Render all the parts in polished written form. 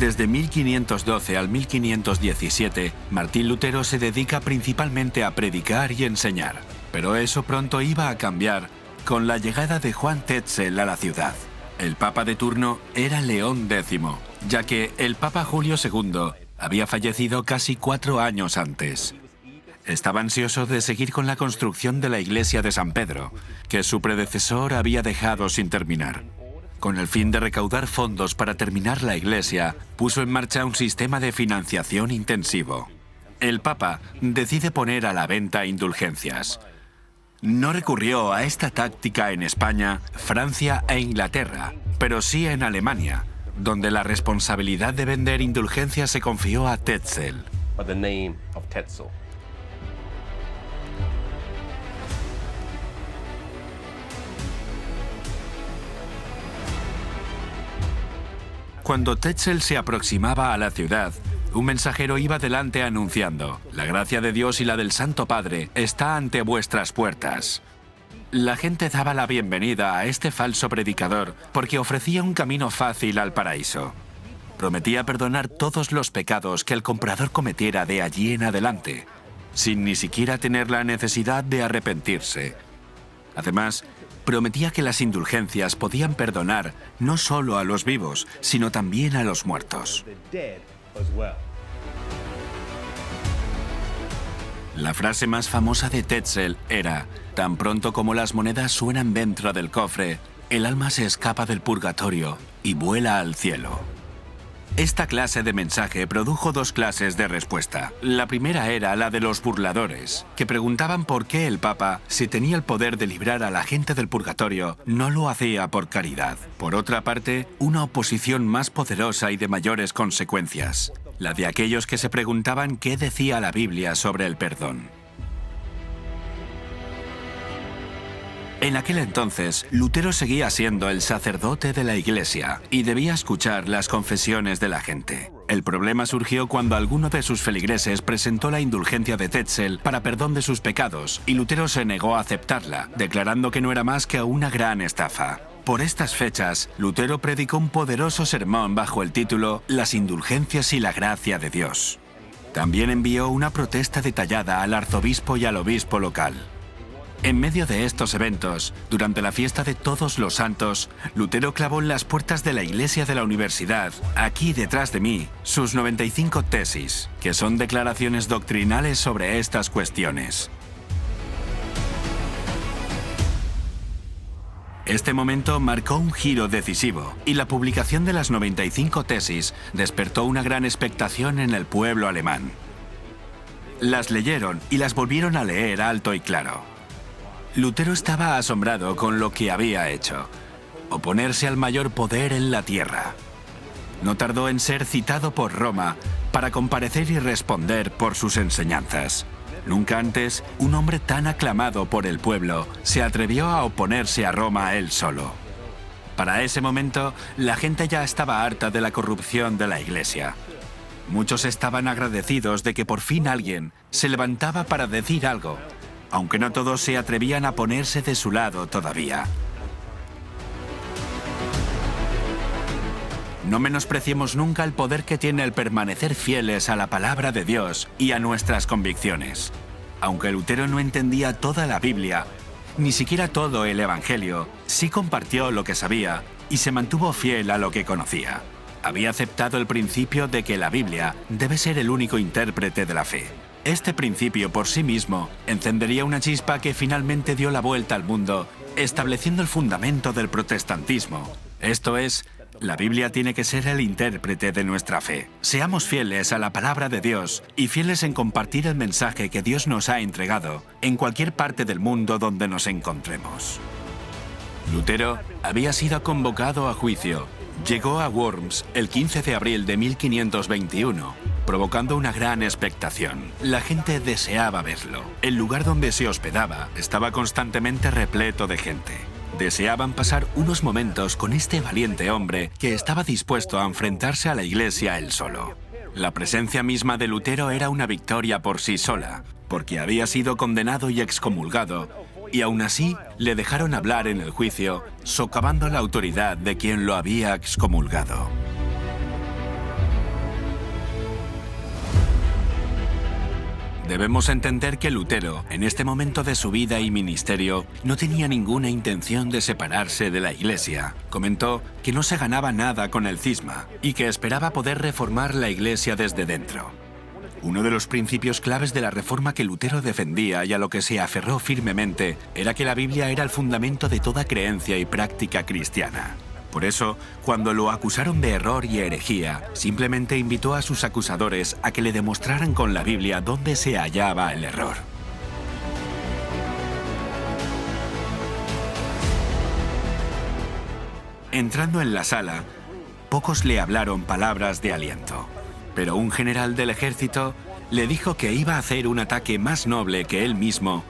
Desde 1512 al 1517, Martín Lutero se dedica principalmente a predicar y enseñar. Pero eso pronto iba a cambiar con la llegada de Juan Tetzel a la ciudad. El papa de turno era León X, ya que el papa Julio II había fallecido casi 4 años antes. Estaba ansioso de seguir con la construcción de la iglesia de San Pedro, que su predecesor había dejado sin terminar. Con el fin de recaudar fondos para terminar la iglesia, puso en marcha un sistema de financiación intensivo. El Papa decide poner a la venta indulgencias. No recurrió a esta táctica en España, Francia e Inglaterra, pero sí en Alemania, donde la responsabilidad de vender indulgencias se confió a Tetzel. Cuando Tetzel se aproximaba a la ciudad, un mensajero iba delante anunciando: «La gracia de Dios y la del Santo Padre está ante vuestras puertas». La gente daba la bienvenida a este falso predicador porque ofrecía un camino fácil al paraíso. Prometía perdonar todos los pecados que el comprador cometiera de allí en adelante, sin ni siquiera tener la necesidad de arrepentirse. Además, prometía que las indulgencias podían perdonar no solo a los vivos, sino también a los muertos. La frase más famosa de Tetzel era: «Tan pronto como las monedas suenan dentro del cofre, el alma se escapa del purgatorio y vuela al cielo». Esta clase de mensaje produjo 2 clases de respuesta. La primera era la de los burladores, que preguntaban por qué el Papa, si tenía el poder de librar a la gente del purgatorio, no lo hacía por caridad. Por otra parte, una oposición más poderosa y de mayores consecuencias, la de aquellos que se preguntaban qué decía la Biblia sobre el perdón. En aquel entonces, Lutero seguía siendo el sacerdote de la iglesia y debía escuchar las confesiones de la gente. El problema surgió cuando alguno de sus feligreses presentó la indulgencia de Tetzel para perdón de sus pecados y Lutero se negó a aceptarla, declarando que no era más que una gran estafa. Por estas fechas, Lutero predicó un poderoso sermón bajo el título «Las indulgencias y la gracia de Dios». También envió una protesta detallada al arzobispo y al obispo local. En medio de estos eventos, durante la fiesta de Todos los Santos, Lutero clavó en las puertas de la iglesia de la universidad, aquí detrás de mí, sus 95 tesis, que son declaraciones doctrinales sobre estas cuestiones. Este momento marcó un giro decisivo, y la publicación de las 95 tesis despertó una gran expectación en el pueblo alemán. Las leyeron y las volvieron a leer alto y claro. Lutero estaba asombrado con lo que había hecho: oponerse al mayor poder en la tierra. No tardó en ser citado por Roma para comparecer y responder por sus enseñanzas. Nunca antes un hombre tan aclamado por el pueblo se atrevió a oponerse a Roma él solo. Para ese momento, la gente ya estaba harta de la corrupción de la iglesia. Muchos estaban agradecidos de que por fin alguien se levantaba para decir algo, aunque no todos se atrevían a ponerse de su lado todavía. No menospreciemos nunca el poder que tiene el permanecer fieles a la palabra de Dios y a nuestras convicciones. Aunque Lutero no entendía toda la Biblia, ni siquiera todo el Evangelio, sí compartió lo que sabía y se mantuvo fiel a lo que conocía. Había aceptado el principio de que la Biblia debe ser el único intérprete de la fe. Este principio por sí mismo encendería una chispa que finalmente dio la vuelta al mundo, estableciendo el fundamento del protestantismo. Esto es, la Biblia tiene que ser el intérprete de nuestra fe. Seamos fieles a la palabra de Dios y fieles en compartir el mensaje que Dios nos ha entregado en cualquier parte del mundo donde nos encontremos. Lutero había sido convocado a juicio. Llegó a Worms el 15 de abril de 1521, provocando una gran expectación. La gente deseaba verlo. El lugar donde se hospedaba estaba constantemente repleto de gente. Deseaban pasar unos momentos con este valiente hombre que estaba dispuesto a enfrentarse a la iglesia él solo. La presencia misma de Lutero era una victoria por sí sola, porque había sido condenado y excomulgado, y aún así le dejaron hablar en el juicio, socavando la autoridad de quien lo había excomulgado. Debemos entender que Lutero, en este momento de su vida y ministerio, no tenía ninguna intención de separarse de la Iglesia. Comentó que no se ganaba nada con el cisma y que esperaba poder reformar la Iglesia desde dentro. Uno de los principios claves de la reforma que Lutero defendía y a lo que se aferró firmemente era que la Biblia era el fundamento de toda creencia y práctica cristiana. Por eso, cuando lo acusaron de error y herejía, simplemente invitó a sus acusadores a que le demostraran con la Biblia dónde se hallaba el error. Entrando en la sala, pocos le hablaron palabras de aliento, pero un general del ejército le dijo que iba a hacer un ataque más noble que él mismo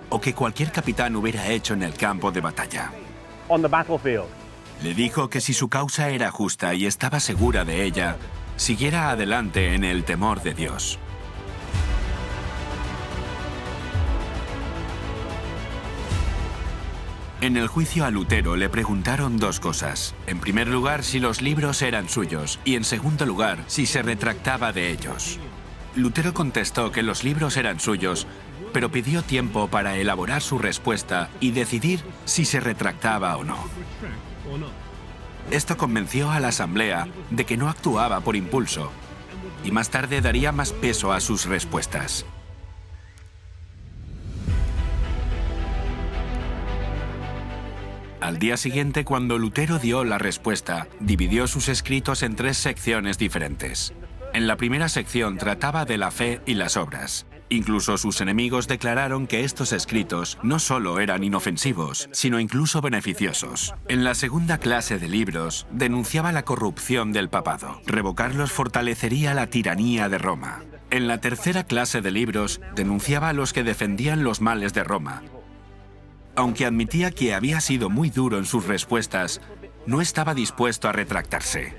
o que cualquier capitán hubiera hecho en el campo de batalla. On the battlefield. Le dijo que si su causa era justa y estaba segura de ella, siguiera adelante en el temor de Dios. En el juicio a Lutero le preguntaron dos cosas. En primer lugar, si los libros eran suyos y en segundo lugar, si se retractaba de ellos. Lutero contestó que los libros eran suyos, pero pidió tiempo para elaborar su respuesta y decidir si se retractaba o no. Esto convenció a la asamblea de que no actuaba por impulso y más tarde daría más peso a sus respuestas. Al día siguiente, cuando Lutero dio la respuesta, dividió sus escritos en 3 secciones diferentes. En la primera sección trataba de la fe y las obras. Incluso sus enemigos declararon que estos escritos no solo eran inofensivos, sino incluso beneficiosos. En la segunda clase de libros, denunciaba la corrupción del papado. Revocarlos fortalecería la tiranía de Roma. En la tercera clase de libros, denunciaba a los que defendían los males de Roma. Aunque admitía que había sido muy duro en sus respuestas, no estaba dispuesto a retractarse.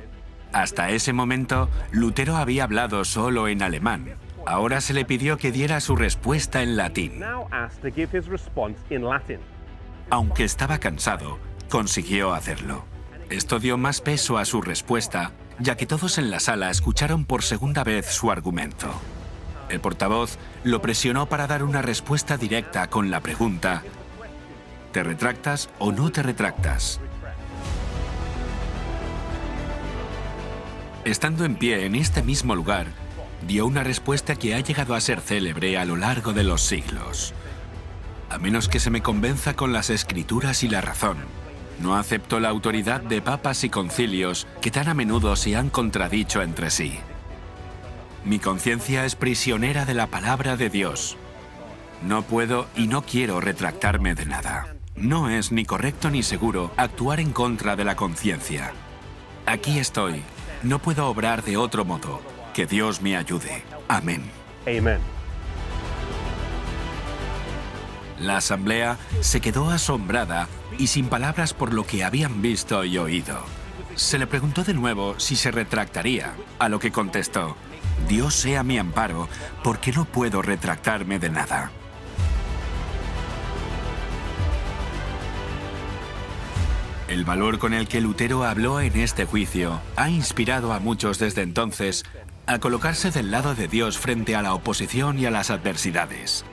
Hasta ese momento, Lutero había hablado solo en alemán. Ahora se le pidió que diera su respuesta en latín. Aunque estaba cansado, consiguió hacerlo. Esto dio más peso a su respuesta, ya que todos en la sala escucharon por segunda vez su argumento. El portavoz lo presionó para dar una respuesta directa con la pregunta: ¿te retractas o no te retractas? Estando en pie en este mismo lugar, dio una respuesta que ha llegado a ser célebre a lo largo de los siglos. A menos que se me convenza con las escrituras y la razón, no acepto la autoridad de papas y concilios que tan a menudo se han contradicho entre sí. Mi conciencia es prisionera de la palabra de Dios. No puedo y no quiero retractarme de nada. No es ni correcto ni seguro actuar en contra de la conciencia. Aquí estoy. No puedo obrar de otro modo. Que Dios me ayude. Amén. Amen. La asamblea se quedó asombrada y sin palabras por lo que habían visto y oído. Se le preguntó de nuevo si se retractaría, a lo que contestó: Dios sea mi amparo, porque no puedo retractarme de nada. El valor con el que Lutero habló en este juicio ha inspirado a muchos desde entonces a colocarse del lado de Dios frente a la oposición y a las adversidades.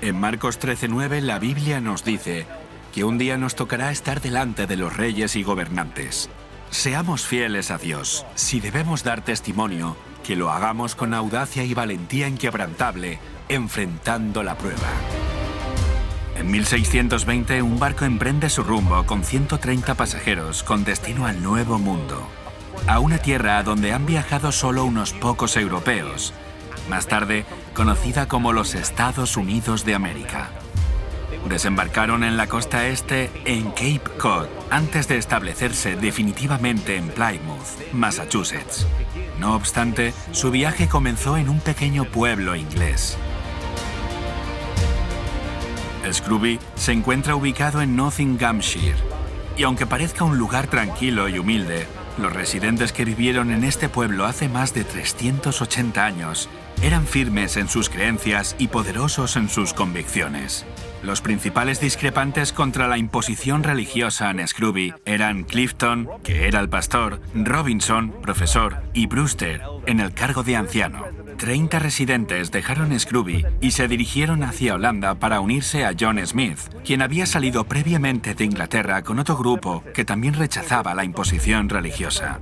En Marcos 13:9 la Biblia nos dice que un día nos tocará estar delante de los reyes y gobernantes. Seamos fieles a Dios. Si debemos dar testimonio, que lo hagamos con audacia y valentía inquebrantable, enfrentando la prueba. En 1620, un barco emprende su rumbo con 130 pasajeros con destino al Nuevo Mundo, a una tierra a donde han viajado solo unos pocos europeos, más tarde conocida como los Estados Unidos de América. Desembarcaron en la costa este en Cape Cod, antes de establecerse definitivamente en Plymouth, Massachusetts. No obstante, su viaje comenzó en un pequeño pueblo inglés. Scrooby se encuentra ubicado en Nottinghamshire, y aunque parezca un lugar tranquilo y humilde, los residentes que vivieron en este pueblo hace más de 380 años eran firmes en sus creencias y poderosos en sus convicciones. Los principales discrepantes contra la imposición religiosa en Scrooby eran Clifton, que era el pastor, Robinson, profesor, y Brewster, en el cargo de anciano. 30 residentes dejaron Scrooby y se dirigieron hacia Holanda para unirse a John Smith, quien había salido previamente de Inglaterra con otro grupo que también rechazaba la imposición religiosa.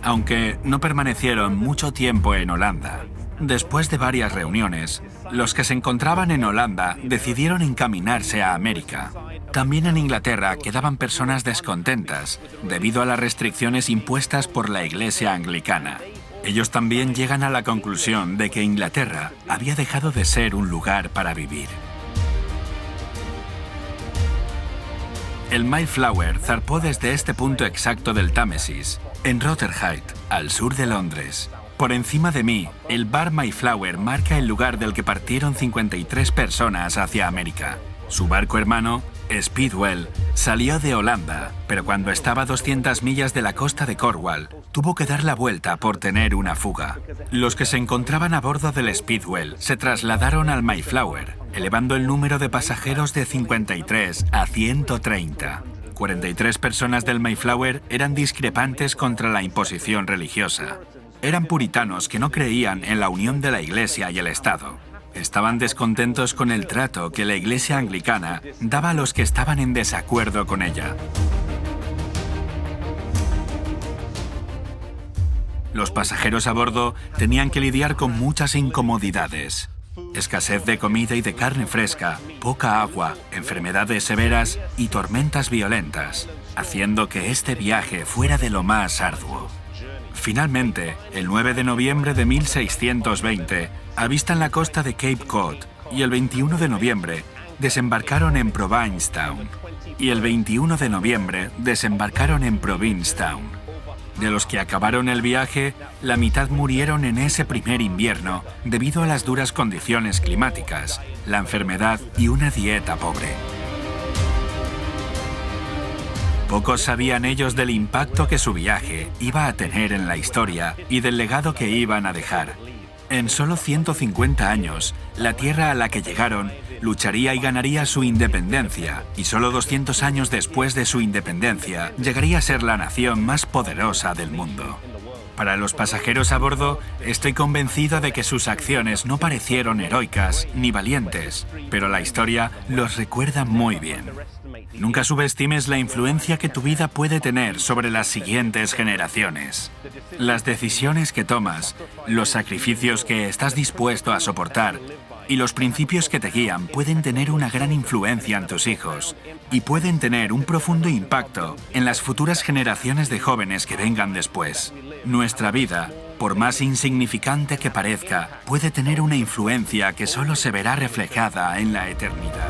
Aunque no permanecieron mucho tiempo en Holanda, después de varias reuniones, los que se encontraban en Holanda decidieron encaminarse a América. También en Inglaterra quedaban personas descontentas debido a las restricciones impuestas por la Iglesia anglicana. Ellos también llegan a la conclusión de que Inglaterra había dejado de ser un lugar para vivir. El Mayflower zarpó desde este punto exacto del Támesis, en Rotherhithe, al sur de Londres. Por encima de mí, el bar Mayflower marca el lugar del que partieron 53 personas hacia América. Su barco hermano, Speedwell, salió de Holanda, pero cuando estaba a 200 millas de la costa de Cornwall, tuvo que dar la vuelta por tener una fuga. Los que se encontraban a bordo del Speedwell se trasladaron al Mayflower, elevando el número de pasajeros de 53 a 130. 43 personas del Mayflower eran discrepantes contra la imposición religiosa. Eran puritanos que no creían en la unión de la Iglesia y el Estado. Estaban descontentos con el trato que la Iglesia anglicana daba a los que estaban en desacuerdo con ella. Los pasajeros a bordo tenían que lidiar con muchas incomodidades. Escasez de comida y de carne fresca, poca agua, enfermedades severas y tormentas violentas, haciendo que este viaje fuera de lo más arduo. Finalmente, el 9 de noviembre de 1620, avistan la costa de Cape Cod y el 21 de noviembre desembarcaron en Provincetown. Y el 21 de noviembre desembarcaron en Provincetown. De los que acabaron el viaje, la mitad murieron en ese primer invierno debido a las duras condiciones climáticas, la enfermedad y una dieta pobre. Pocos sabían ellos del impacto que su viaje iba a tener en la historia y del legado que iban a dejar. En solo 150 años, la tierra a la que llegaron lucharía y ganaría su independencia, y solo 200 años después de su independencia, llegaría a ser la nación más poderosa del mundo. Para los pasajeros a bordo, estoy convencido de que sus acciones no parecieron heroicas ni valientes, pero la historia los recuerda muy bien. Nunca subestimes la influencia que tu vida puede tener sobre las siguientes generaciones. Las decisiones que tomas, los sacrificios que estás dispuesto a soportar y los principios que te guían pueden tener una gran influencia en tus hijos y pueden tener un profundo impacto en las futuras generaciones de jóvenes que vengan después. Nuestra vida, por más insignificante que parezca, puede tener una influencia que solo se verá reflejada en la eternidad.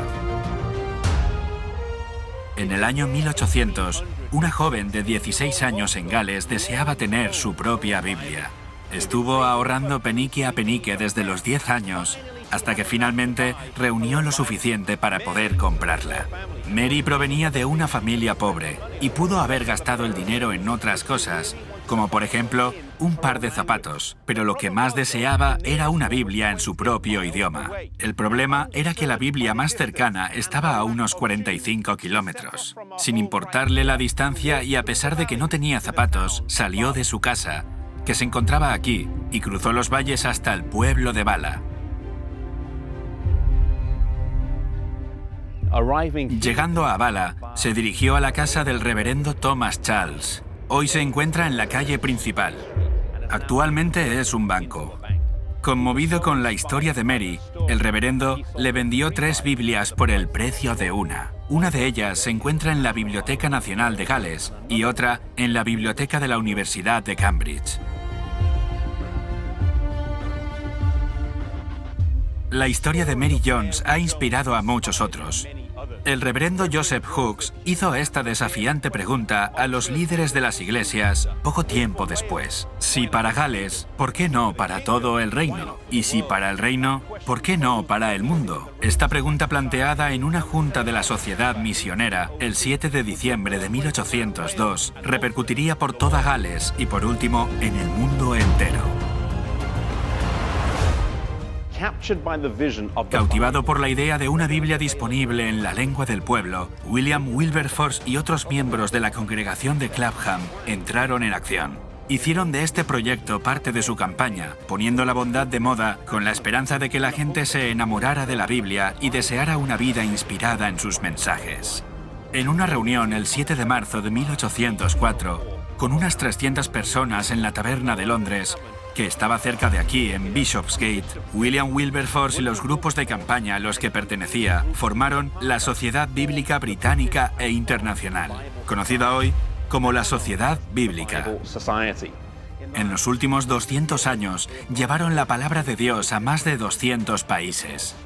En el año 1800, una joven de 16 años en Gales deseaba tener su propia Biblia. Estuvo ahorrando penique a penique desde los 10 años, hasta que finalmente reunió lo suficiente para poder comprarla. Mary provenía de una familia pobre y pudo haber gastado el dinero en otras cosas, como por ejemplo un par de zapatos, pero lo que más deseaba era una Biblia en su propio idioma. El problema era que la Biblia más cercana estaba a unos 45 kilómetros. Sin importarle la distancia y a pesar de que no tenía zapatos, salió de su casa, que se encontraba aquí, y cruzó los valles hasta el pueblo de Bala. Llegando a Bala, se dirigió a la casa del reverendo Thomas Charles. Hoy se encuentra en la calle principal. Actualmente es un banco. Conmovido con la historia de Mary, el reverendo le vendió 3 Biblias por el precio de una. Una de ellas se encuentra en la Biblioteca Nacional de Gales y otra en la Biblioteca de la Universidad de Cambridge. La historia de Mary Jones ha inspirado a muchos otros. El reverendo Joseph Hooks hizo esta desafiante pregunta a los líderes de las iglesias poco tiempo después. Si para Gales, ¿por qué no para todo el reino? Y si para el reino, ¿por qué no para el mundo? Esta pregunta planteada en una junta de la Sociedad Misionera el 7 de diciembre de 1802 repercutiría por toda Gales y por último en el mundo entero. Captured by the vision of the Cautivado por la idea de una Biblia disponible en la lengua del pueblo, William Wilberforce y otros miembros de la congregación de Clapham entraron en acción. Hicieron de este proyecto parte de su campaña, poniendo la bondad de moda con la esperanza de que la gente se enamorara de la Biblia y deseara una vida inspirada en sus mensajes. En una reunión el 7 de marzo de 1804, con unas 300 personas en la taberna de Londres, que estaba cerca de aquí, en Bishopsgate, William Wilberforce y los grupos de campaña a los que pertenecía formaron la Sociedad Bíblica Británica e Internacional, conocida hoy como la Sociedad Bíblica. Society. En los últimos 200 años llevaron la palabra de Dios a más de 200 países.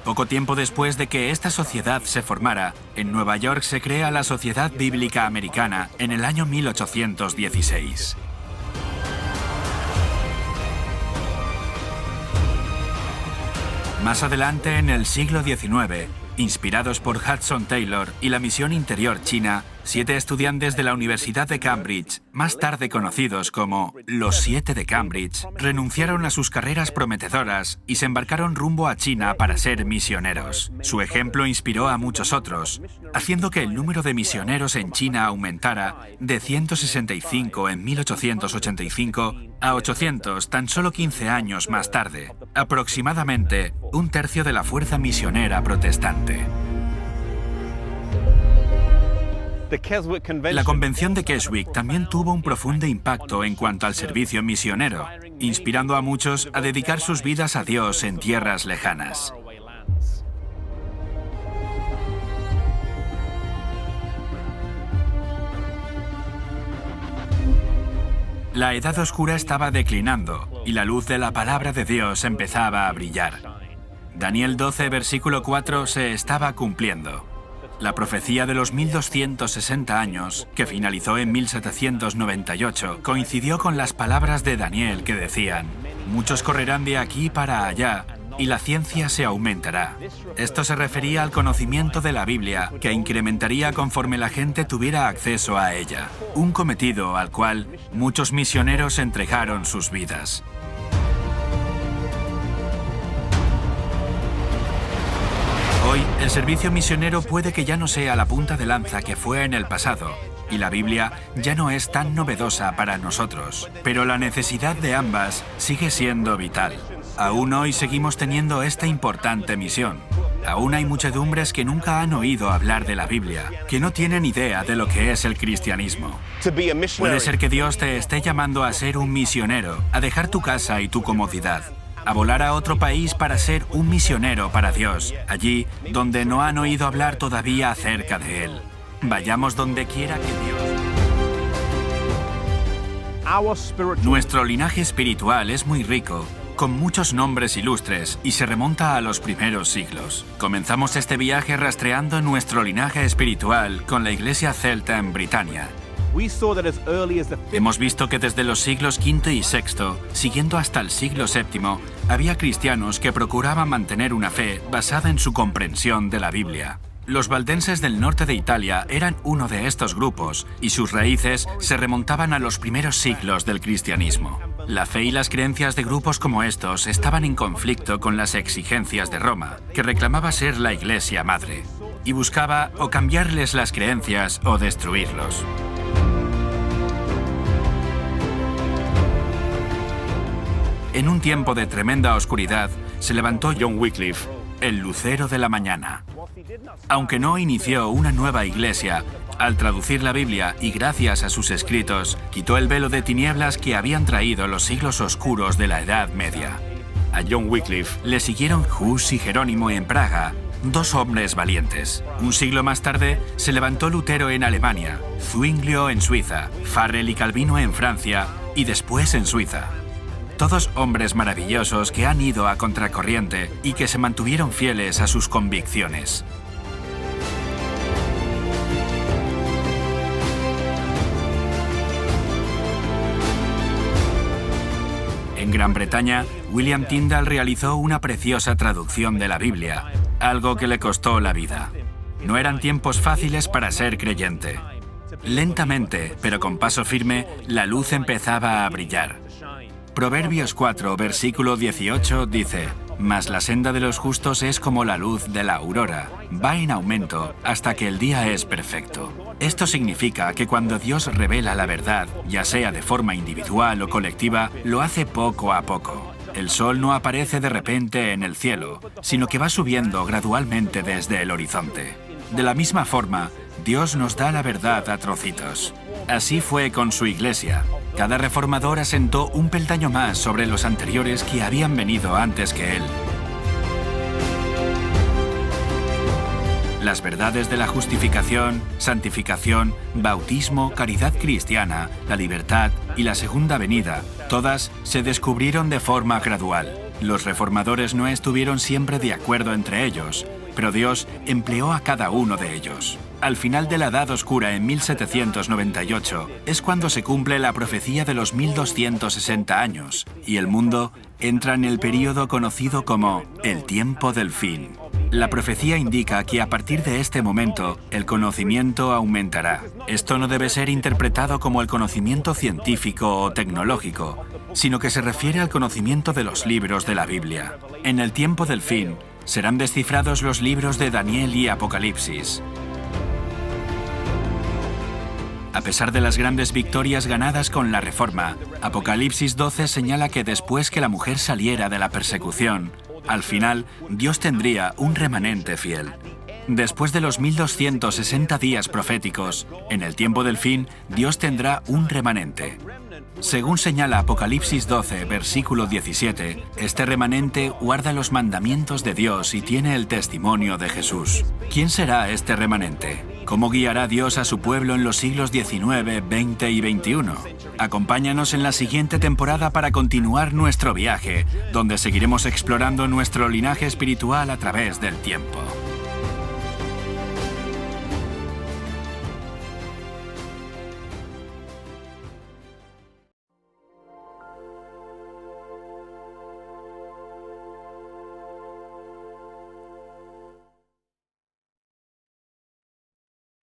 Poco tiempo después de que esta sociedad se formara, en Nueva York se crea la Sociedad Bíblica Americana en el año 1816. Más adelante, en el siglo XIX, inspirados por Hudson Taylor y la misión interior china, 7 estudiantes de la Universidad de Cambridge, más tarde conocidos como los 7 de Cambridge, renunciaron a sus carreras prometedoras y se embarcaron rumbo a China para ser misioneros. Su ejemplo inspiró a muchos otros, haciendo que el número de misioneros en China aumentara de 165 en 1885 a 800 tan solo 15 años más tarde, aproximadamente un tercio de la fuerza misionera protestante. La Convención de Keswick también tuvo un profundo impacto en cuanto al servicio misionero, inspirando a muchos a dedicar sus vidas a Dios en tierras lejanas. La Edad Oscura estaba declinando y la luz de la palabra de Dios empezaba a brillar. Daniel 12, versículo 4 se estaba cumpliendo. La profecía de los 1260 años, que finalizó en 1798, coincidió con las palabras de Daniel que decían: muchos correrán de aquí para allá y la ciencia se aumentará. Esto se refería al conocimiento de la Biblia, que incrementaría conforme la gente tuviera acceso a ella, un cometido al cual muchos misioneros entregaron sus vidas. Hoy, el servicio misionero puede que ya no sea la punta de lanza que fue en el pasado, y la Biblia ya no es tan novedosa para nosotros, pero la necesidad de ambas sigue siendo vital. Aún hoy seguimos teniendo esta importante misión. Aún hay muchedumbres que nunca han oído hablar de la Biblia, que no tienen idea de lo que es el cristianismo. Puede ser que Dios te esté llamando a ser un misionero, a dejar tu casa y tu comodidad, a volar a otro país para ser un misionero para Dios, allí donde no han oído hablar todavía acerca de Él. Vayamos donde quiera que Dios. Nuestro linaje espiritual es muy rico, con muchos nombres ilustres, y se remonta a los primeros siglos. Comenzamos este viaje rastreando nuestro linaje espiritual con la iglesia celta en Britania. Hemos visto que desde los siglos V y VI, siguiendo hasta el siglo VII, había cristianos que procuraban mantener una fe basada en su comprensión de la Biblia. Los valdenses del norte de Italia eran uno de estos grupos, y sus raíces se remontaban a los primeros siglos del cristianismo. La fe y las creencias de grupos como estos estaban en conflicto con las exigencias de Roma, que reclamaba ser la Iglesia madre, y buscaba o cambiarles las creencias o destruirlos. En un tiempo de tremenda oscuridad, se levantó John Wycliffe, el lucero de la mañana. Aunque no inició una nueva iglesia, al traducir la Biblia y gracias a sus escritos, quitó el velo de tinieblas que habían traído los siglos oscuros de la Edad Media. A John Wycliffe le siguieron Hus y Jerónimo en Praga, dos hombres valientes. Un siglo más tarde, se levantó Lutero en Alemania, Zwinglio en Suiza, Farel y Calvino en Francia y después en Suiza. Todos hombres maravillosos que han ido a contracorriente y que se mantuvieron fieles a sus convicciones. En Gran Bretaña, William Tyndale realizó una preciosa traducción de la Biblia, algo que le costó la vida. No eran tiempos fáciles para ser creyente. Lentamente, pero con paso firme, la luz empezaba a brillar. Proverbios 4, versículo 18 dice: Mas la senda de los justos es como la luz de la aurora, va en aumento hasta que el día es perfecto. Esto significa que cuando Dios revela la verdad, ya sea de forma individual o colectiva, lo hace poco a poco. El sol no aparece de repente en el cielo, sino que va subiendo gradualmente desde el horizonte. De la misma forma, Dios nos da la verdad a trocitos. Así fue con su iglesia. Cada reformador asentó un peldaño más sobre los anteriores que habían venido antes que él. Las verdades de la justificación, santificación, bautismo, caridad cristiana, la libertad y la segunda venida, todas se descubrieron de forma gradual. Los reformadores no estuvieron siempre de acuerdo entre ellos, pero Dios empleó a cada uno de ellos. Al final de la Edad Oscura, en 1798, es cuando se cumple la profecía de los 1260 años, y el mundo entra en el período conocido como el tiempo del fin. La profecía indica que a partir de este momento, el conocimiento aumentará. Esto no debe ser interpretado como el conocimiento científico o tecnológico, sino que se refiere al conocimiento de los libros de la Biblia. En el tiempo del fin, serán descifrados los libros de Daniel y Apocalipsis. A pesar de las grandes victorias ganadas con la Reforma, Apocalipsis 12 señala que después que la mujer saliera de la persecución, al final Dios tendría un remanente fiel. Después de los 1260 días proféticos, en el tiempo del fin, Dios tendrá un remanente. Según señala Apocalipsis 12, versículo 17, este remanente guarda los mandamientos de Dios y tiene el testimonio de Jesús. ¿Quién será este remanente? ¿Cómo guiará Dios a su pueblo en los siglos XIX, XX y XXI? Acompáñanos en la siguiente temporada para continuar nuestro viaje, donde seguiremos explorando nuestro linaje espiritual a través del tiempo.